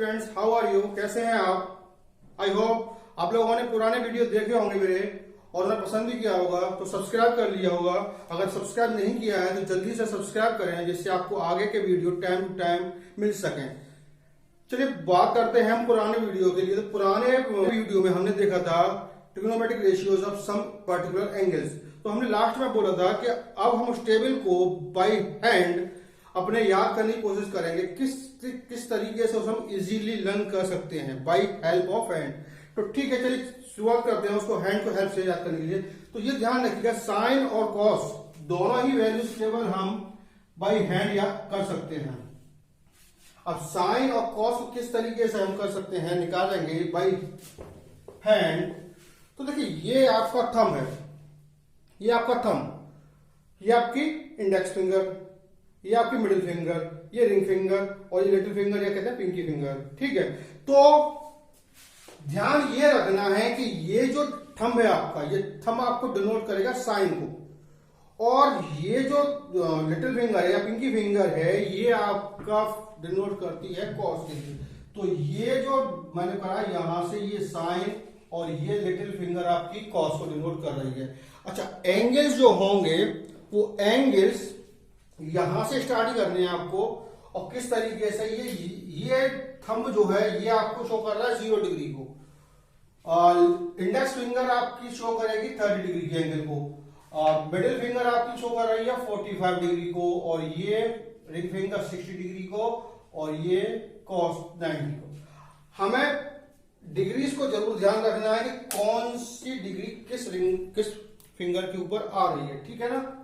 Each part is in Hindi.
Students, how are you? कैसे हैं आप? आई होप आप लोगों ने पुराने वीडियो देखे होंगे मेरे और उन्हें पसंद भी किया होगा, तो सब्सक्राइब कर लिया होगा। अगर सब्सक्राइब नहीं किया है तो जल्दी से सब्सक्राइब करें जिससे आपको आगे के वीडियो टाइम टू टाइम मिल सकें। चलिए बात करते हैं हम पुराने वीडियो के लिए। तो पुराने वीडियो में हमने देखा था trigonometric ratios of some particular angles. तो हमने लास्ट में बोला था कि अब हम उस टेबल को बाय हैंड अपने याद करने की कोशिश करेंगे किस तरीके से हम इजीली लर्न कर सकते हैं बाय हेल्प ऑफ हैंड। तो ठीक है, चलिए शुरुआत करते हैं उसको हैंड को हेल्प से याद करने के लिए। तो ये ध्यान रखिएगा, साइन और कॉस दोनों ही वैल्यूज केवल हम बाय हैंड याद कर सकते हैं। अब साइन और कॉस को किस तरीके से हम कर सकते हैं, निकालेंगे बाय हैंड। तो देखिए, ये आपका थंब है, ये आपका थंब, ये आपकी इंडेक्स फिंगर, ये आपकी मिडिल फिंगर, ये रिंग फिंगर और ये लिटिल फिंगर, या कहते हैं पिंकी फिंगर। ठीक है, तो ध्यान ये रखना है कि ये जो थंब है आपका, ये थंब आपको डिनोट करेगा साइन को, और ये जो लिटिल फिंगर है या पिंकी फिंगर है ये आपका डिनोट करती है कॉस के लिए। तो ये जो मैंने कहा यहां से ये साइन और ये लिटिल फिंगर आपकी कॉस को डिनोट कर रही है। अच्छा, एंगल्स जो होंगे वो एंगल्स यहां से स्टार्ट करने हैं आपको, और किस तरीके से ये थंब जो है ये आपको शो कर रहा है 0 डिग्री को, और इंडेक्स फिंगर आपकी शो करेगी 30 डिग्री के एंगल को, और मिडिल फिंगर आपकी शो कर रही है 45 डिग्री को, और ये रिंग फिंगर 60 डिग्री को, और ये कॉस 90 को। हमें डिग्रीज को जरूर ध्यान रखना है कि कौन सी डिग्री किस फिंगर के ऊपर आ रही है। ठीक है ना?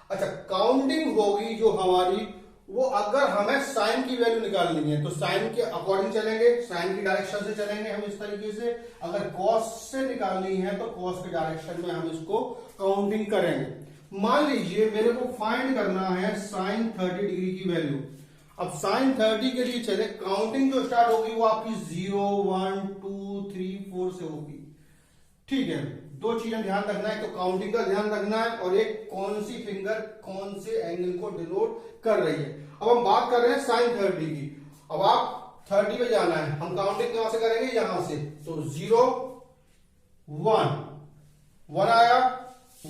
अच्छा, काउंटिंग होगी जो हमारी, वो अगर हमें साइन की वैल्यू निकालनी है तो साइन के अकॉर्डिंग चलेंगे, साइन की डायरेक्शन से चलेंगे हम इस तरीके से। अगर कॉस से निकालनी है तो कॉस के डायरेक्शन में हम इसको काउंटिंग करेंगे। मान लीजिए मेरे को फाइंड करना है साइन 30 डिग्री की वैल्यू। अब साइन 30 के लिए चले, काउंटिंग जो स्टार्ट होगी वो आपकी 0 1 2 3 4 से होगी। ठीक है, दो चीजें ध्यान रखना है, तो काउंटिंग का ध्यान रखना है और एक कौन सी फिंगर कौन से एंगल को डिनोट कर रही है। अब हम बात कर रहे हैं साइन 30 की। अब आप 30 पे जाना है, हम काउंटिंग कहां से करेंगे, यहां से। तो 0 1 1 आया,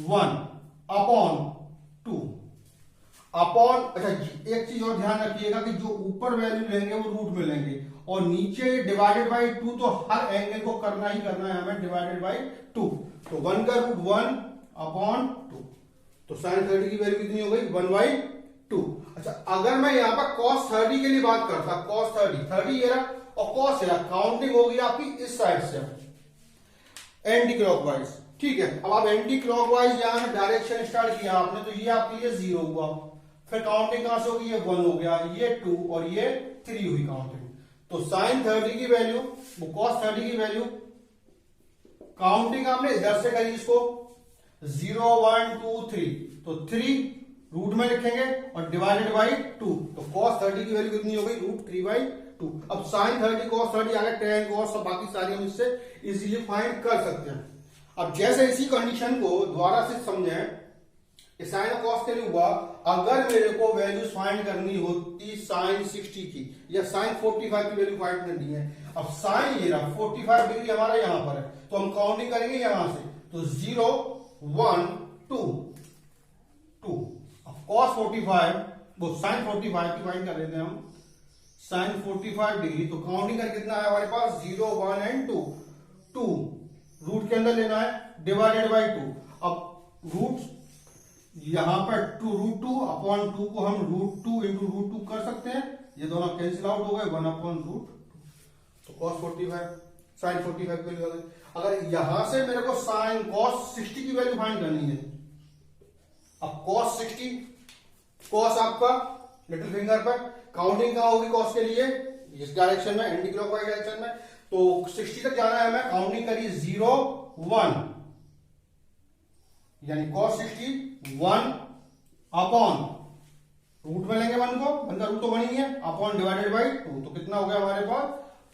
1 अपॉन 2 अपॉन। अच्छा, एक चीज और ध्यान रखिएगा कि जो ऊपर वैल्यू लेंगे वो रूट में लेंगे, और नीचे डिवाइडेड बाई 2, तो हर एंगल को करना ही करना है हमें डिवाइडेड बाई 2। तो 1 का रूट 1 अपॉन 2, तो साइन 30 की वैल्यू कितनी हो गई, 1/2। अच्छा, अगर मैं यहां पर cos 30 के लिए बात करता, cos 30 ये रहा और cos ये रहा, काउंटिंग होगी आपकी इस साइड से एंटी क्लॉकवाइज। ठीक है, अब आप एंटी क्लॉकवाइज यहां डायरेक्शन स्टार्ट किया आपने, तो ये आपके लिए 0 हुआ, फिर काउंटिंग कहां से होगी, ये 1 हो गया, ये 2 और ये 3 हुई काउंटिंग। तो साइन 30 की वैल्यू, वो cos 30 की वैल्यू, काउंटिंग आपने इधर से करी इसको 0 1 2 3, तो 3 रूट में लिखेंगे और डिवाइडेड बाई 2, तो cos 30 की वैल्यू कितनी हो गई, √3/2। अब साइन 30 cos 30 आ गया, tan cos, सब बाकी सारी हम इससे इजीली फाइंड कर सकते हैं। अब जैसे इसी कंडीशन को दोबारा से समझें, साइन और कॉस के लिए हुआ, अगर मेरे को वैल्यू फाइंड करनी होती साइन 60 की या साइन 45 की वैल्यू फाइंड करनी है। अब साइन ये रहा 45 डिग्री हमारा यहां पर है, तो हम काउंटिंग करेंगे यहां से, तो 0 1 2 2। अब कॉस 45, वो साइन 45 की फाइंड कर लेते हैं हम, साइन 45 डिग्री, तो काउंटिंग कर कितना है हमारे पास, 0 1 एंड 2 2, रूट के अंदर लेना है डिवाइडेड बाई 2। अब रूट यहां पर √2 अपॉन 2 को हम √2 इंटू √2 कर सकते हैं, ये दोनों कैंसिल आउट हो गए, 1 अपॉन √2, तो cos 45 साइन 45 की वैल्यू। अगर यहां से मेरे को साइन cos 60 की वैल्यू फाइंड करनी है, अब cos 60, cos आपका लिटिल फिंगर पर, काउंटिंग कहां होगी cos के लिए, इस डायरेक्शन में, एंटी क्लॉकवाइज डायरेक्शन में, तो 60 तक जाना है हमें, काउंटिंग करिए 0 1, यानी cos 60 1 अपॉन, रूट में लेंगे 1 को, 1 का रूट तो 1 ही है, अपॉन डिवाइडेड बाई 2, तो कितना हो गया हमारे पास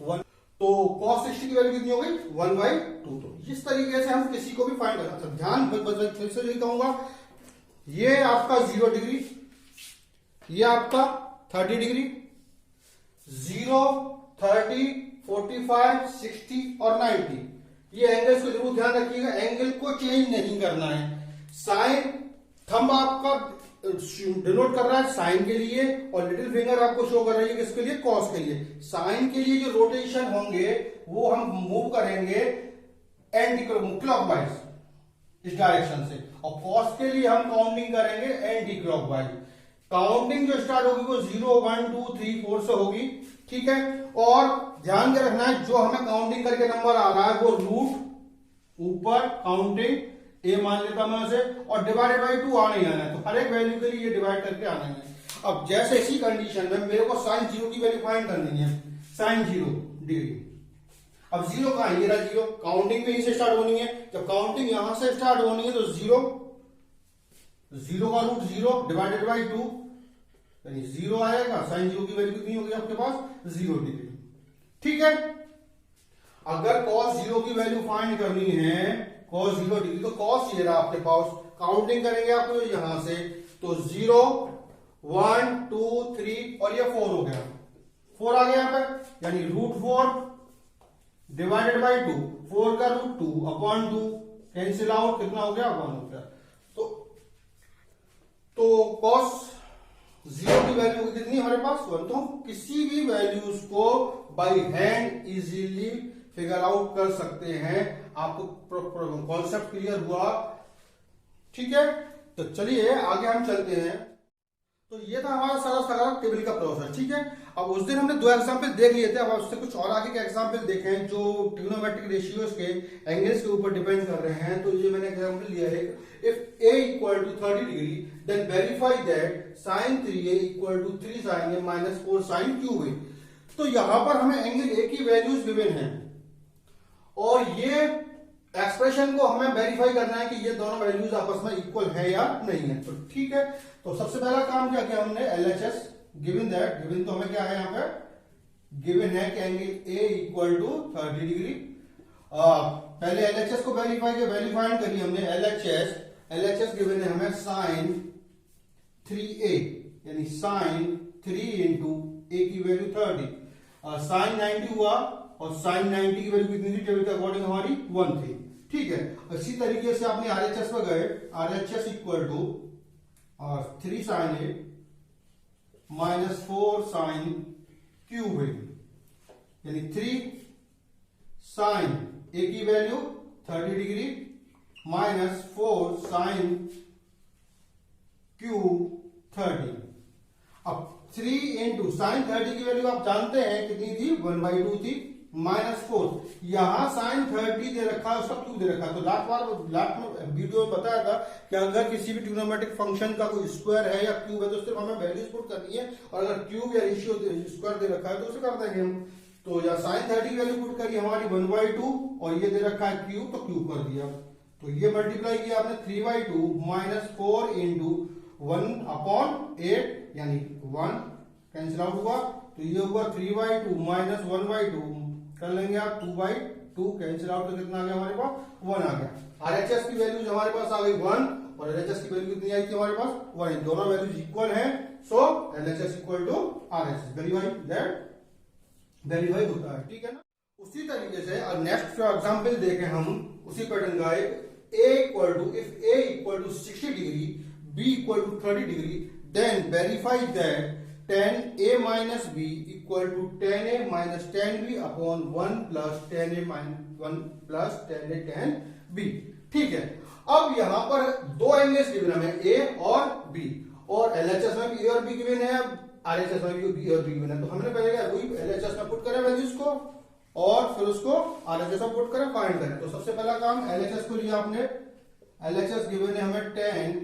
1। तो cos 60 की वैल्यू कितनी हो गई, 1/2। तो इस तरीके से हम किसी को भी फाइंड कर सकते हैं। ध्यान फिर से यही कहूंगा, ये आपका 0 डिग्री, ये आपका 30 डिग्री, 0 30, 45, 60 और 90। ये एंगल्स को जरूर ध्यान रखिएगा, एंगल को चेंज नहीं करना है। साइन थंब आपका डिनोट कर रहा है साइन के लिए, और लिटिल फिंगर आपको शो कर रही है किसके लिए, कॉस के लिए। साइन के लिए जो रोटेशन होंगे वो हम मूव करेंगे एंटी क्लॉकवाइज, इस डायरेक्शन से, और कॉस के लिए हम काउंटिंग करेंगे एंटी क्लॉकवाइज। काउंटिंग जो स्टार्ट होगी वो 0, 1, 2, 3, 4 से होगी, ठीक है। और ध्यान के रखना है जो हमें काउंटिंग करके नंबर आ रहा है वो रूट ऊपर काउंटिंग ए मान लेता मैं उसे, और डिवाइडेड बाई 2 आने ही आना है, तो हर एक वैल्यू के लिए ये डिवाइड करके आना है। अब जैसे इसी कंडीशन में मेरे को साइन 0 की वैल्यू फाइंड करनी है, साइन 0 डिग्री। अब 0 कहां है, ये रहा 0, काउंटिंग भी यहीं से स्टार्ट होनी है। जब काउंटिंग यहां से स्टार्ट होनी है तो 0 का रूट 0 डिवाइडेड बाई 2 यानी 0 आएगा। साइन 0 की वैल्यू कितनी होगी आपके पास, 0 डिग्री, ठीक है। अगर cos 0 की वैल्यू फाइंड करनी है, cos 0 डिग्री, तो cos ये रहा आपके पास, काउंटिंग करेंगे आपको यहां से, तो 0, 1, 2, 3 और ये 4 हो गया, 4 आ गया यहां पर, यानी रूट 4 डिवाइडेड बाई 2, 4 का रूट 2 अपॉन 2 कैंसिल आउट, कितना हो गया, 1 हो गया। तो cos 0 की वैल्यू कितनी हमारे पास, 1। तो हम किसी भी वैल्यूज को by hand easily figure out कर सकते हैं। आपको कॉन्सेप्ट क्लियर हुआ, ठीक है। तो चलिए आगे हम चलते हैं। तो ये था हमारा सारा टेबल का प्रोसेस, ठीक है। अब उस दिन हमने 2 एग्जाम्पल देख लिए थे, अब उससे कुछ और आगे के एग्जाम्पल देखे हैं जो ट्रिग्नोमेट्रिक रेशियोज के एंगल्स के ऊपर डिपेंड कर रहे हैं। तो ये मैंने एग्जाम्पल लिया है, if a equal to 30 degree then verify that sin 3a equal to 3 sin a minus 4 sin cube a। तो यहां पर हमें एंगल a की वैल्यूज गिवन है, और ये एक्सप्रेशन को हमें वेरीफाई करना है कि ये दोनों वैल्यूज आपस में इक्वल है या नहीं है। तो ठीक है, तो सबसे पहला काम क्या किया हमने, एलएचएस गिवन दैट, गिवन तो हमें क्या है यहाँ पे गिवन है कि angle A equal to 30 degree. पहले एलएचएस को वेरीफाइड करिए हमने, एलएचएस गिवन है हमें साइन 3a यानी साइन 3 इंटू ए की वैल्यू 30, साइन 90 हुआ, और साइन 90 की वैल्यू कितनी थी टेबल के अकॉर्डिंग हमारी 1 थी, ठीक है। इसी तरीके से आपने आरएचएस पर गए, RHS equal to 3 sine A minus 4 sine cube A, यानी 3 साइन ए की value 30 degree minus 4 sine cube 30। अब 3 इंटू साइन 30 की वैल्यू आप जानते हैं कितनी थी, 1/2 थी, माइनस 4, यहां साइन 30 दे रखा है, उसका क्यूब दे रखा है। तो लास्ट में वीडियो में बताया था कि अगर किसी भी ट्रिग्नोमेट्रिक फंक्शन का कोई स्क्वायर है या क्यूब है तो सिर्फ हमें वैल्यूज पुट करनी है, और अगर क्यूब या रेशियो स्क्वायर दे रखा है तो उसे कर देंगे हम। तो या साइन 30 वैल्यू पुट करी हमारी 1/2, और ये दे रखा है क्यूब, तो क्यूब कर दिया। तो ये मल्टीप्लाई किया आपने 3/2 माइनस 4 इंटू 1/8 यानी 1 कैंसिल आउट हुआ, तो ये हुआ 3/2 माइनस 1/2 कर लेंगे आप 2/2 कैंसिल आउट, तो कितना आ गया हमारे पास, 1 आ गया। आरएचएस की वैल्यूज हमारे पास आ गई 1, और एलएचएस की वैल्यू कितनी आई थी हमारे पास, 1। दोनों वैल्यूज इक्वल हैं, so LHS equal to RHS, verify होता है, ठीक है ना। उसी तरीके से नेक्स्ट जो एग्जांपल देखें हम उसी पैटर्न का, a equal to if a equal to 60 degree b equal to 30 degree then verify that tan a minus b equal to tan a minus tan b upon 1 plus tan a minus 1 plus tan a tan b, ठीक है। अब यहां पर दो एंगल्स गिवन है a और b, और एलएचएस में भी a और b गिवन है, आरएचएस में भी b और b गिवन है। तो हमने पहले क्या वही एलएचएस में पुट करें वैल्यूज को, और फिर उसको आरएचएस में पुट करें, फाइंड करें। तो सबसे पहला काम एलएचएस को लिया आपने, एलएचएस गिवन है हमें tan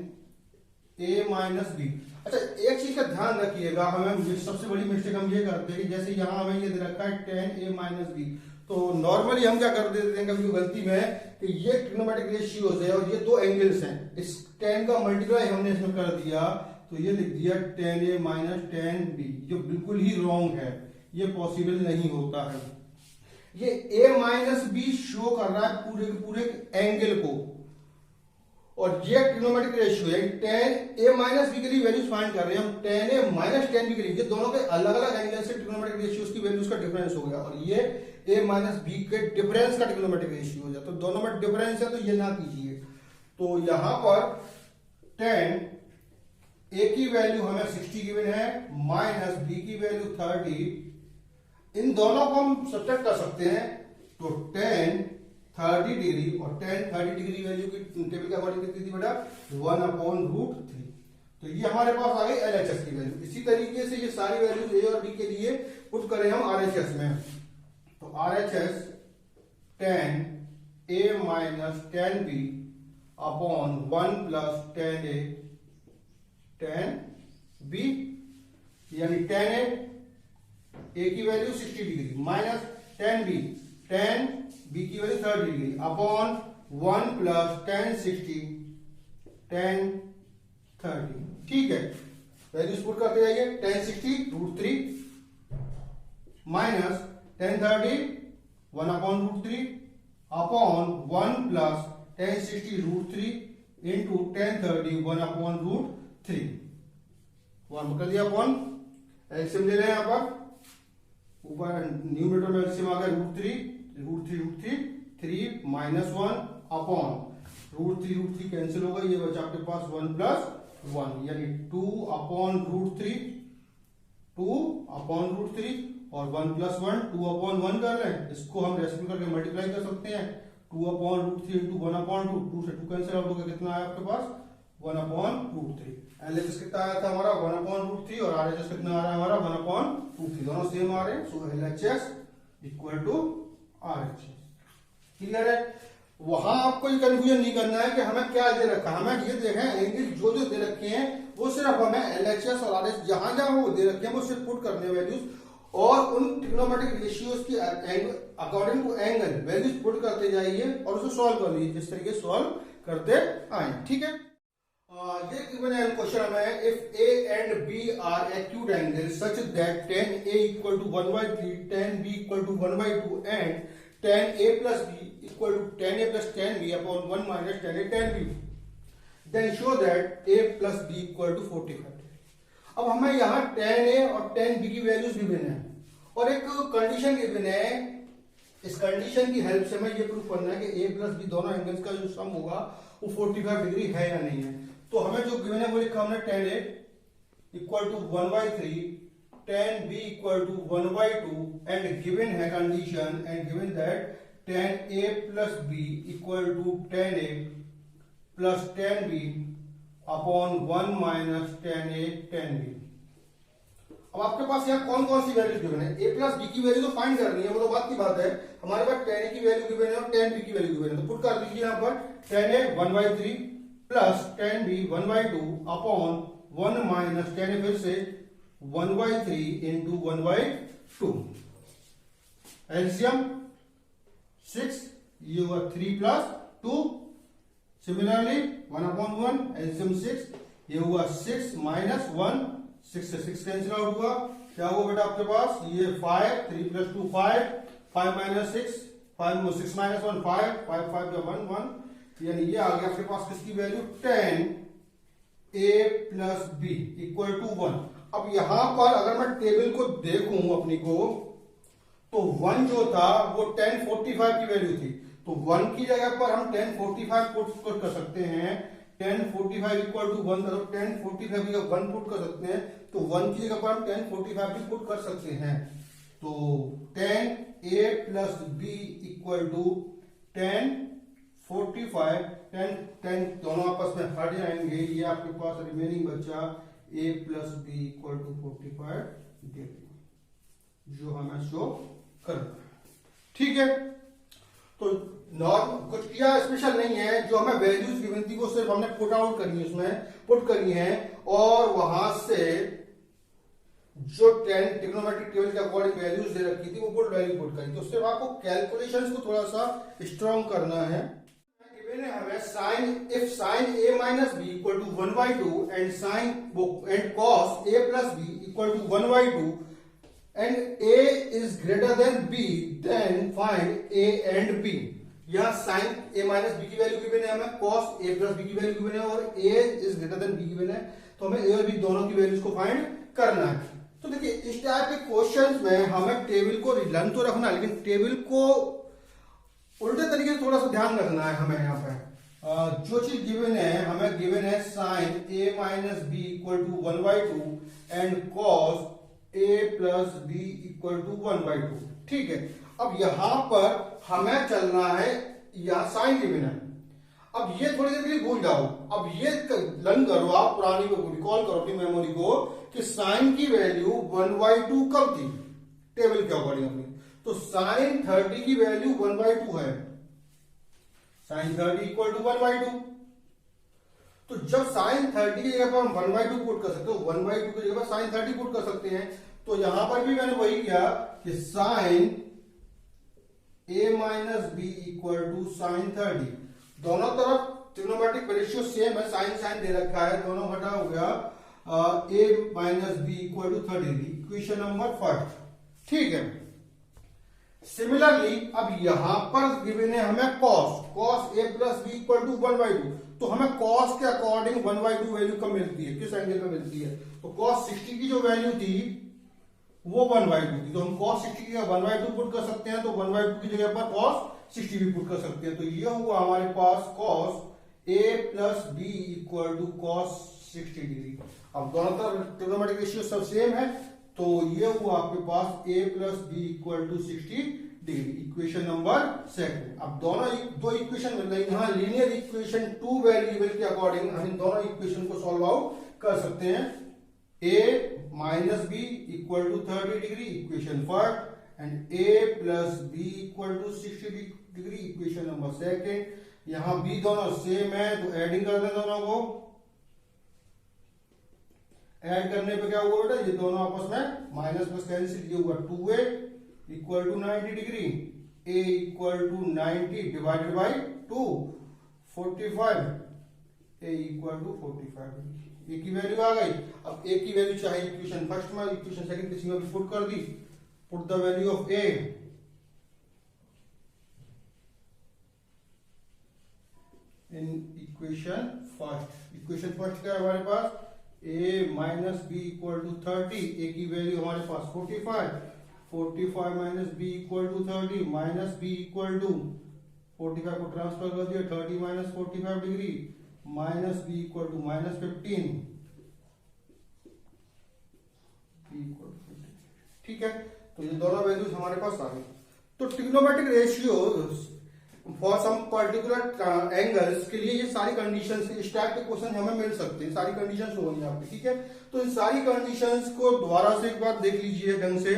a माइनस b। अच्छा, एक चीज का ध्यान रखिएगा, हमें सबसे बड़ी मिस्टेक हम ये करते हैं कि जैसे यहां हमें ये दे रखा है tan a माइनस b, तो नॉर्मली हम क्या कर देते हैं कभी गलती में कि ये ट्रिग्नोमेट्रिक रेशियोज है और ये दो एंगल्स हैं, इस tan का मल्टीप्लाई हमने इसमें कर दिया, तो ये लिख दिया tan a minus tan b, जो बिल्कुल ही रॉन्ग है, ये पॉसिबल नहीं होता है। ये a माइनस b शो कर रहा है पूरे के पूरे एंगल को, और ये ट्रिग्नोमेट्रिक रेशियो है, tan a माइनस बी के लिए वैल्यूज फाइंड कर रहे हैं हम, tan a minus tan b के लिए, ये दोनों के अलग अलग एंगल से ट्रिग्नोमेट्रिक रेशियोज की वैल्यूज का डिफरेंस हो गया, और ये a माइनस b के डिफरेंस का ट्रिग्नोमेट्रिक रेशियो हो जाए, तो दोनों में डिफरेंस है तो ये ना कीजिए। तो यहां पर tan a की वैल्यू हमें 60 गिवन है, माइनस b की वैल्यू 30, इन दोनों को हम सब्ट्रैक्ट कर सकते हैं, तो tan 30 डिग्री और tan 30 डिग्री वैल्यू की टेबल के अकॉर्डिंग कितनी थी बेटा, 1/√3। तो ये हमारे पास आ गई LHS की वैल्यू। इसी तरीके से ये सारी वैल्यूज A और B के लिए पुट करें हम RHS में, तो RHS tan A minus tan B upon 1 plus tan A tan B, यानी tan A की value 60 degree minus tan B की value 30 degree upon 1 plus tan 60 tan 30। ठीक है, वैल्यूज पुट करते जाइए, tan 60 √3 minus tan 30 1/√3 upon 1 plus tan 60 √3 into tan 30 1/√3, 1 कर दिया अपॉन एलसीएम ले रहे हैं यहां पर, ऊपर न्यूमरेटर में एलसीएम आ गया √3 3 माइनस 1 अपॉन √3 कैंसिल होगा, ये बचा आपके पास 1 प्लस 1, यानी 2/√3 और 1 प्लस 1 2/1 कर रहे हैं, इसको हम रेसिप्रोकल करके मल्टीप्लाई कर सकते हैं, 2/√3 इंटू 1/2, 2 से 2 कैंसिल आउट होगा, कितना आया आपके पास 1/√3। एलएचएस कितना आया था हमारा 1/√3 और आरएचएस कितना आ रहा है हमारा 1/√3, दोनों सेम आ रहे हैं, so LHS equal to RHS. Clear है? वहां आपको ये कंफ्यूजन नहीं करना है कि हमें क्या दे रखा है, हमें ये देखना है एंगल जो दे रखे हैं वो सिर्फ हमें एलएचएस और आरएचएस जहां जहां वो दे रखे हैं वो सिर्फ पुट करने वैल्यूज, और उन ट्रिग्नोमेट्रिक रेशियोज की according to angle values put करते जाइए और उसे सॉल्व कर लीजिए, जिस तरीके सॉल्व करते आए। ठीक है, ये गिवन है क्वेश्चन में, if A and B are acute angles such that tan A equal to 1/3, tan B equal to 1/2 and tan A plus B equal to tan A plus tan B upon 1 minus tan A tan B, then show that A plus B equal to 45। अब हमें यहाँ tan A और tan B की वैल्यूज गिवन है और एक कंडीशन गिवन है, इस कंडीशन की हेल्प से हमें ये प्रूव करना है कि A प्लस B दोनों एंगल्स का जो सम होगा वो 45 डिग्री है या नहीं है। तो हमें जो गिवन है वो लिखा हमने tan A equal to 1/3, tan B equal to 1/2 and given है condition and given that tan A plus B equal to tan A plus tan B upon 1 minus tan A tan B। अब आपके पास यहाँ कौन कौन सी वैल्यू गिवन है, A प्लस B की वैल्यू तो फाइंड करनी है, वो तो बात की बात है, हमारे पास tan A की वैल्यू गिवन है और tan B की वैल्यू गिवन है, तो पुट कर दीजिए यहाँ पर tan A 1/3 plus tan B 1/2 upon 1 minus tan A फिर से 1/3 इंटू 1/2, एलसीएम 6, ये हुआ 3 प्लस 2, सिमिलरली 1/1 एलसीएम 6, ये हुआ 6 माइनस 1, 6 से 6 कैंसिल आउट हुआ, क्या हुआ बेटा आपके पास ये 5, 3 प्लस 2 5, 5 माइनस 6, 6 माइनस 1 5, 5 5 का 1 1, यानी ये आ गया आपके पास किसकी value tan A plus B equal to 1। अब यहां पर अगर मैं टेबल को देखूं अपनी को, तो 1 जो था वो tan 45 की वैल्यू थी, तो 1 की जगह पर हम tan 45 पुट कर सकते हैं, tan 45 इक्वल टू 1 था तो tan 45 की जगह 1 पुट कर सकते हैं, तो 1 की जगह पर हम tan 45 भी पुट कर सकते हैं, तो tan A plus B equal to tan 45, 10 दोनों आपस में हट जाएंगे, ये आपके पास रिमेनिंग बचा A plus B equal to 45 degree, जो हमें शो करना है। ठीक है, तो नॉर्म कुछ किया स्पेशल नहीं है, जो हमें वैल्यूज गिवन थी वो सिर्फ हमने पुट आउट करनी है, उसमें पुट करनी है, और वहां से जो ट्रिग्नोमेट्रिक टेबल के अकॉर्डिंग वैल्यूज दे रखी थी वो पुट वैल्यू पुट करी, तो सिर्फ आपको कैलकुलेशंस को थोड़ा सा स्ट्रॉन्ग करना है। हमें sin A minus B equal to 1/2 and cos A plus B equal to 1/2 and A is greater than B, then find A and B। यहाँ साइन ए माइनस बी की वैल्यू गिवन है, हमें कॉस ए प्लस बी की वैल्यू गिवन है और A is greater than B given है, तो हमें ए और बी दोनों की वैल्यूज को फाइंड करना है। तो देखिए इस टाइप के क्वेश्चंस में हमें टेबल को लर्न तो रखना है, लेकिन टेबल को उल्टे तरीके से थोड़ा सा ध्यान रखना है हमें। यहाँ पे जो चीज गिवन है, हमें गिवन है sine A minus B equal to 1/2 and cos A plus B equal to 1/2। ठीक है, अब यहां पर हमें चलना है, यहां साइन गिवन है। अब ये थोड़ी देर के लिए भूल जाओ, अब ये लर्न करो, आप पुरानी को रिकॉल करो अपनी मेमोरी को कि साइन की वैल्यू 1/2 कब थी टेबल के अकॉर्डिंग अपनी। तो साइन 30 की वैल्यू 1/2 है, साइन 30 इक्वल टू 1/2। तो जब साइन 30 की जगह पर हम 1/2 पुट कर सकते हो, 1/2 की जगह पर साइन 30 पुट कर सकते हैं। तो यहां पर भी मैंने वही किया कि sine A minus B equal to sine 30, दोनों तरफ ट्रिग्नोमेट्रिक रेशियो सेम है, साइन साइन दे रखा है, दोनों घटा हो गया A minus B equal to 30, equation number 1। ठीक है, सिमिलरली अब यहां पर गिवन है हमें cos A plus B equal to 1/2। तो हमें कॉस के अकॉर्डिंग 1/2 वैल्यू कब मिलती है, किस एंगल पे मिलती है? तो कॉस 60 की जो वैल्यू थी वो 1/2 थी, तो हम cos 60 की 1/2 पुट कर सकते हैं, तो 1/2 की जगह पर cos 60 भी पुट कर सकते हैं। तो ये हुआ हमारे पास cos a plus B equal to cos 60 degree. अब दोनों तरफ ट्रिग्नोमेट्रिक रेशियो सब सेम है, तो ये हुआ आपके पास a plus B equal to 60 degree, equation number 2। अब दोनों दो इक्वेशन मिल रही है, लीनियर इक्वेशन 2 वेरिएबल के अकॉर्डिंग हम इन दोनों इक्वेशन को सॉल्व आउट कर सकते हैं। a minus B equal to 30 degree, equation 1, and a plus B equal to 60 degree, equation number 2। यहां b दोनों सेम है, तो एडिंग कर दें दोनों को। ऐड करने पे क्या हुआ बेटा, ये दोनों आपस में माइनस प्लस कैंसिल, ये हुआ 2a equal to 90 degree, a equal to 90 divided by 2 45, a equal to 45 degree. A की वैल्यू आ गई। अब ए की वैल्यू चाहे इक्वेशन फर्स्ट में, इक्वेशन सेकंड किसी में भी पुट कर दी। Put the value of A in equation first. Equation first क्या है हमारे पास, a minus B equal to 30, A की वैल्यू हमारे पास 45, 45 minus B equal to 30, minus B equal to 45 को ट्रांसफर कर दिया, 30 minus 45 degree, minus B equal to minus 15, ठीक है। तो ये दोनों वैल्यूज हमारे पास आ गई। तो trigonometric ratio for some particular angles के लिए ये सारी कंडीशंस, इस टाइप के क्वेश्चन हमें मिल सकते हैं, सारी कंडीशंस होंगी आपकी, ठीक है। तो इन सारी कंडीशंस को दोबारा से एक बार देख लीजिए ढंग से,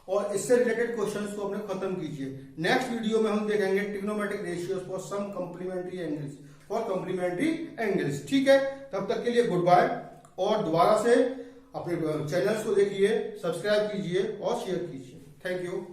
और इससे रिलेटेड क्वेश्चंस को अपने खत्म कीजिए। नेक्स्ट वीडियो में हम देखेंगे trigonometric ratios for some complementary angles, for complementary angles, ठीक है। तब तक के लिए गुड बाय, और दोबारा से अपने चैनल्स को देखिए, सब्सक्राइब कीजिए और शेयर कीजिए। Thank you.